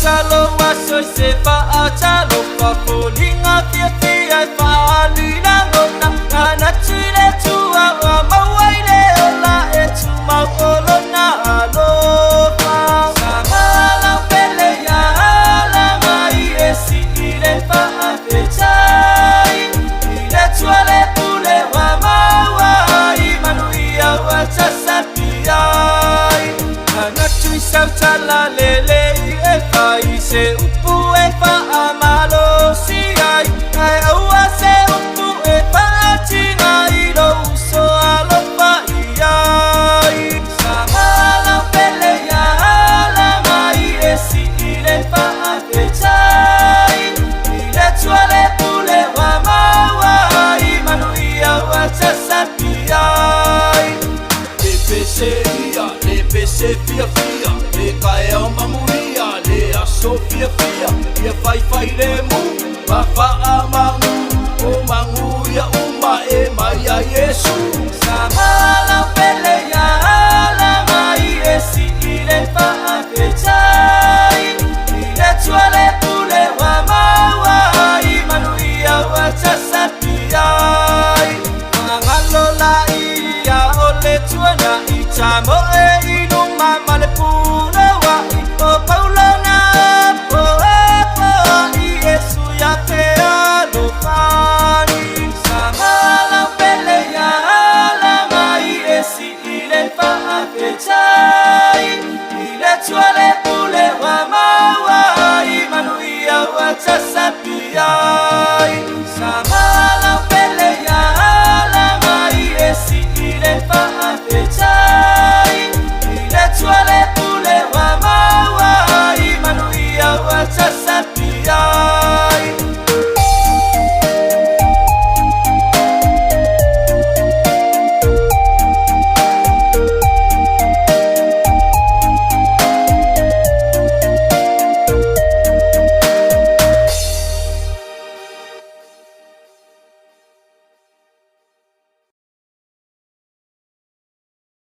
chalo wa soi se fa chalo pa polinga fia fia fa lina ngona na chile chua ma wai le ola e tu ma olona alo fa samala pele ya la mai e si ile fa fe chai ile chuale pule wa ma wai manuia wa chasapia na chui sao chala lele e fai se upu e fa amalo si ai ai aua se upu e fa chinga i lo so alo fa iai samala pele ya la mai e si ile fa fe chai ile chuale pule wa mawa i manuia wa chasapia le pese fia fia le cae o mamuia le aso fia fia le fai le mu va fa amangu o manguia uma e mai a Yesu samala pele ya la mai e si ile fa fe chai ile chuale pule wa mawa i manuia wa chasapia ngalola ia ole tuana chamo e inuma male pura wa o paulo na po i Yesu ya te alofani samala pele ya la mai e si ile fa fe chai ile chuale pule wa mawa i manuia wa chasapia samala pele ya la mai e si ile fa fe chai ile chuale pule wa mawa i manuia wa chasapia